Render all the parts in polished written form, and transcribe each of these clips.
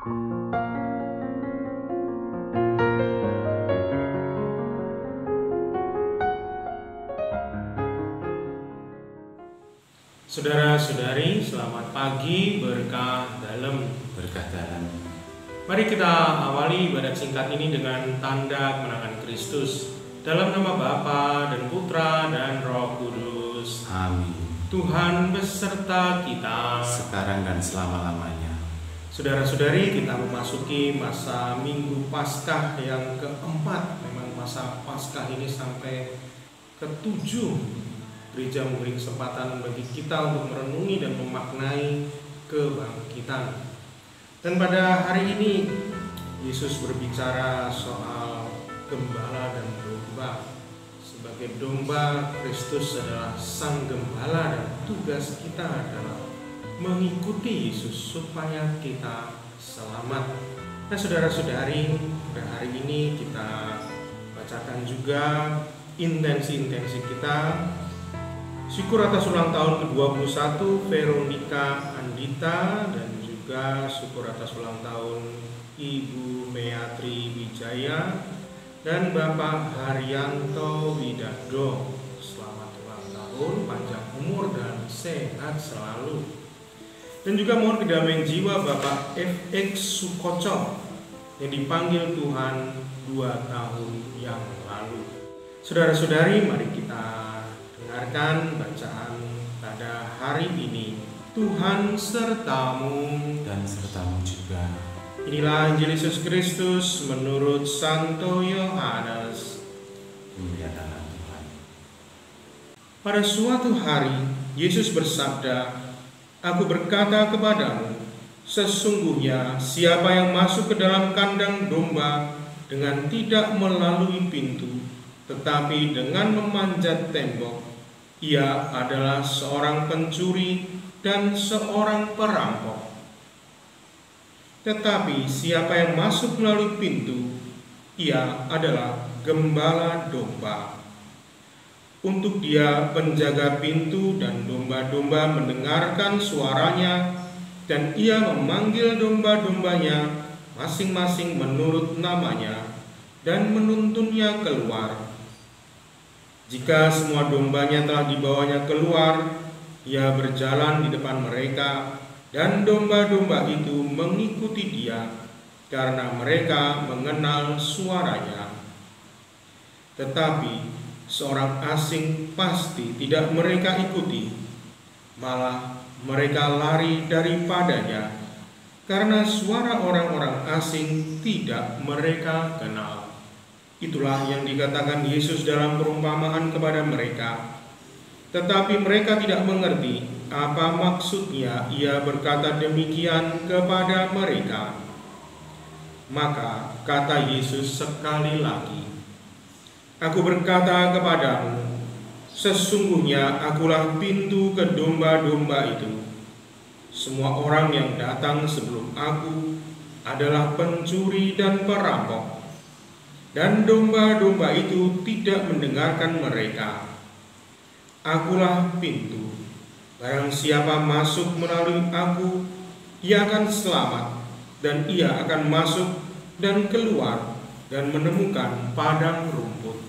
Saudara-saudari, selamat pagi, berkah dalam. Mari kita awali ibadat singkat ini dengan tanda kemenangan Kristus. Dalam nama Bapa dan Putra dan Roh Kudus. Amin. Tuhan beserta kita, sekarang dan selama-lamanya. Saudara-saudari, kita memasuki masa Minggu Paskah yang keempat. Memang masa Paskah ini sampai ke-7. Gereja memberi kesempatan bagi kita untuk merenungi dan memaknai kebangkitan. Dan pada hari ini Yesus berbicara soal gembala dan domba. Sebagai domba, Kristus adalah sang gembala dan tugas kita adalah mengikuti Yesus supaya kita selamat. Nah, saudara-saudari, pada hari ini kita bacakan juga intensi-intensi kita. Syukur atas ulang tahun ke-21 Veronica Andita, dan juga syukur atas ulang tahun Ibu Meatri Wijaya dan Bapak Haryanto Widado. Selamat ulang tahun, panjang umur dan sehat selalu. Dan juga mohon kedamaian jiwa Bapak FX Sukoco yang dipanggil Tuhan 2 tahun yang lalu. Saudara-saudari, mari kita dengarkan bacaan pada hari ini. Tuhan sertamu dan sertamu juga. Inilah Injil Yesus Kristus menurut Santo Yohanes. Muliakanlah Tuhan. Pada suatu hari Yesus bersabda, "Aku berkata kepadamu, sesungguhnya siapa yang masuk ke dalam kandang domba dengan tidak melalui pintu, tetapi dengan memanjat tembok, ia adalah seorang pencuri dan seorang perampok. Tetapi siapa yang masuk melalui pintu, ia adalah gembala domba. Untuk dia penjaga pintu dan domba-domba mendengarkan suaranya, dan ia memanggil domba-dombanya masing-masing menurut namanya dan menuntunnya keluar. Jika semua dombanya telah dibawanya keluar, ia berjalan di depan mereka, dan domba-domba itu mengikuti dia, karena mereka mengenal suaranya. Tetapi seorang asing pasti tidak mereka ikuti, malah mereka lari daripadanya, karena suara orang-orang asing tidak mereka kenal." Itulah yang dikatakan Yesus dalam perumpamaan kepada mereka. Tetapi mereka tidak mengerti apa maksudnya ia berkata demikian kepada mereka. Maka kata Yesus sekali lagi, "Aku berkata kepadamu, sesungguhnya akulah pintu ke domba-domba itu. Semua orang yang datang sebelum aku adalah pencuri dan perampok, dan domba-domba itu tidak mendengarkan mereka. Akulah pintu. Barang siapa masuk melalui aku, ia akan selamat, dan ia akan masuk dan keluar dan menemukan padang rumput.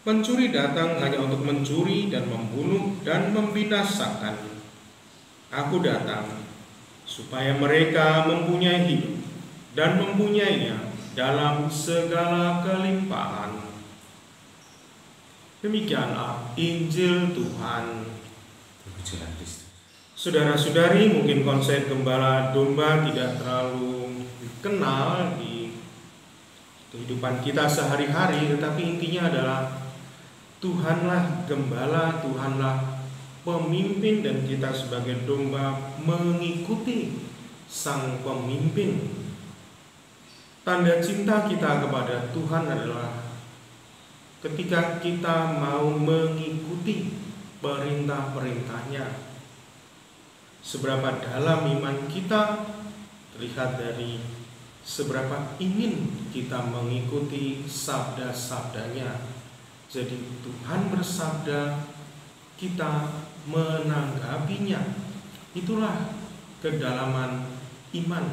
Pencuri datang hanya untuk mencuri dan membunuh dan membinasakan. Aku datang supaya mereka mempunyai hidup dan mempunyainya dalam segala kelimpahan." Demikianlah Injil Tuhan. Terpujilah Kristus. Saudara-saudari, mungkin konsep gembala domba tidak terlalu dikenal di kehidupan kita sehari-hari, tetapi intinya adalah Tuhanlah gembala, Tuhanlah pemimpin, dan kita sebagai domba mengikuti sang pemimpin. Tanda cinta kita kepada Tuhan adalah ketika kita mau mengikuti perintah-perintahnya. Seberapa dalam iman kita terlihat dari seberapa ingin kita mengikuti sabda-sabdanya. Jadi Tuhan bersabda, kita menanggapinya. Itulah kedalaman iman.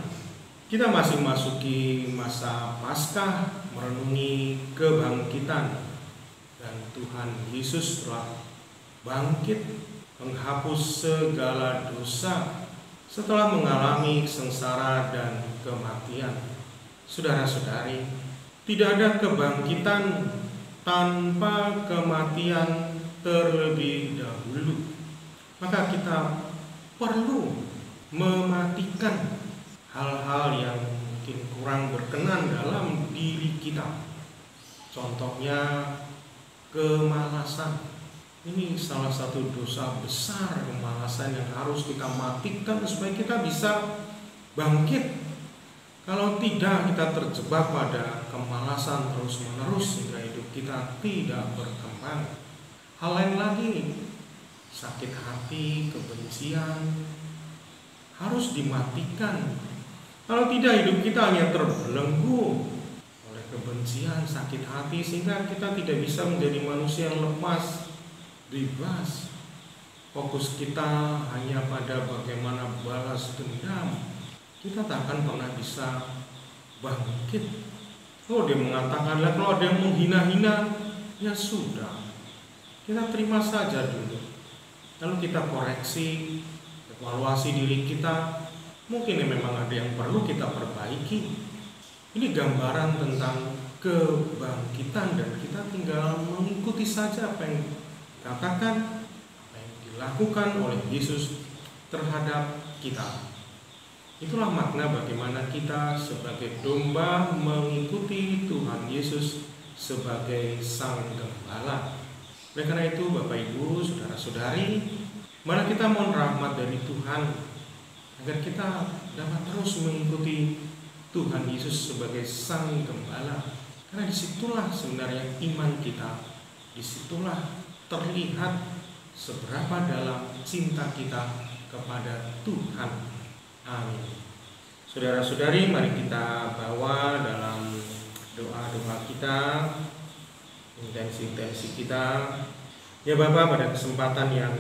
Kita masih masuki masa Paskah, merenungi kebangkitan, dan Tuhan Yesus telah bangkit menghapus segala dosa setelah mengalami sengsara dan kematian. Saudara-saudari, tidak ada kebangkitan tanpa kematian terlebih dahulu. Maka kita perlu mematikan hal-hal yang mungkin kurang berkenan dalam diri kita. Contohnya kemalasan. Ini salah satu dosa besar, kemalasan yang harus kita matikan supaya kita bisa bangkit. Kalau tidak, kita terjebak pada kemalasan terus-menerus sehingga hidup kita tidak berkembang. Hal lain lagi, sakit hati, kebencian harus dimatikan. Kalau tidak, hidup kita hanya terbelenggu oleh kebencian, sakit hati, sehingga kita tidak bisa menjadi manusia yang lepas, bebas. Fokus kita hanya pada bagaimana balas dendam. Kita tak akan pernah bisa bangkit. Kalau dia mengatakan, kalau ada yang menghina-hina, ya sudah, kita terima saja dulu. Lalu kita koreksi, evaluasi diri kita. Mungkin memang ada yang perlu kita perbaiki. Ini gambaran tentang kebangkitan, dan kita tinggal mengikuti saja apa yang dikatakan, apa yang dilakukan oleh Yesus terhadap kita. Itulah makna bagaimana kita sebagai domba mengikuti Tuhan Yesus sebagai Sang Gembala. Oleh karena itu, Bapak Ibu, saudara-saudari, mari kita mohon rahmat dari Tuhan agar kita dapat terus mengikuti Tuhan Yesus sebagai Sang Gembala. Karena disitulah sebenarnya iman kita, disitulah terlihat seberapa dalam cinta kita kepada Tuhan. Amin. Saudara-saudari, mari kita bawa dalam doa-doa kita, intensi-intensi kita. Ya Bapak, pada kesempatan yang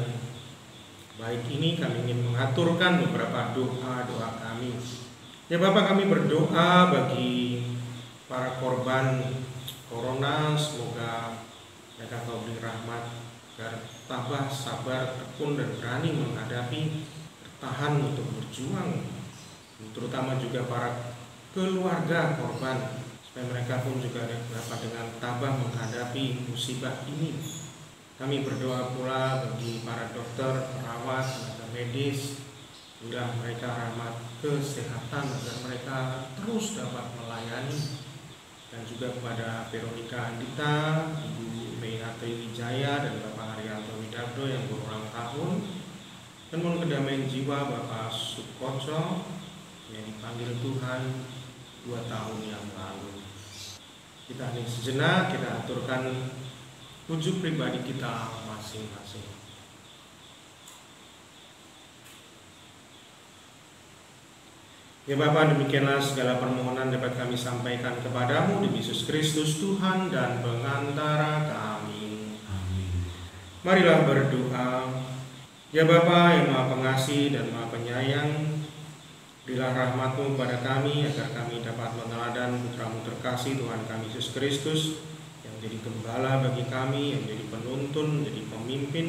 baik ini kami ingin mengaturkan beberapa doa-doa kami. Ya Bapak, kami berdoa bagi para korban corona, semoga mereka kau beri rahmat agar tabah, sabar, tekun, dan berani menghadapi, bertahan untuk berjuang, terutama juga para keluarga korban, supaya mereka pun juga dapat dengan tabah menghadapi musibah ini. Kami berdoa pula bagi para dokter, perawat, tenaga medis, hingga mereka rahmat kesehatan agar mereka terus dapat melayani. Dan juga kepada Veronica Andita, Ibu Meihatri Wijaya, dan Bapak Haryanto Widabdo yang berulang tahun. Dan mohon kedamaian jiwa Bapak Sukoco yang dipanggil Tuhan 2 tahun yang lalu. Kita hening sejenak, kita aturkan tujuh pribadi kita masing-masing. Ya Bapa, demikianlah segala permohonan dapat kami sampaikan kepadamu demi Yesus Kristus Tuhan dan pengantara kami. Amin. Marilah berdoa. Ya Bapa yang Maha Pengasih dan Maha Penyayang, berilah rahmat-Mu kepada kami agar kami dapat meneladan Putra-Mu terkasih Tuhan kami Yesus Kristus yang menjadi gembala bagi kami, yang menjadi penuntun, menjadi pemimpin,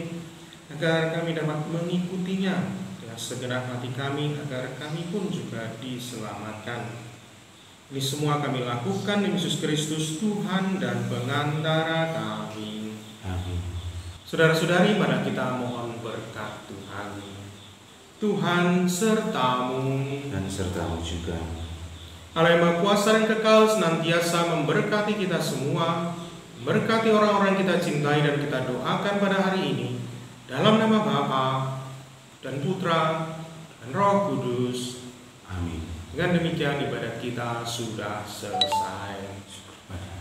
agar kami dapat mengikutinya dengan segenap hati kami, agar kami pun juga diselamatkan. Ini semua kami lakukan demi Yesus Kristus Tuhan dan pengantara kami. Amin. Saudara-saudari, mari kita mohon berkat Tuhan. Tuhan sertamu, Dan sertamu juga. Allah yang Maha Kuasa dan kekal senantiasa memberkati kita semua, memberkati orang-orang yang kita cintai dan kita doakan pada hari ini, dalam nama Bapa dan Putra dan Roh Kudus. Amin. Dengan demikian ibadat kita sudah selesai. Syukur pada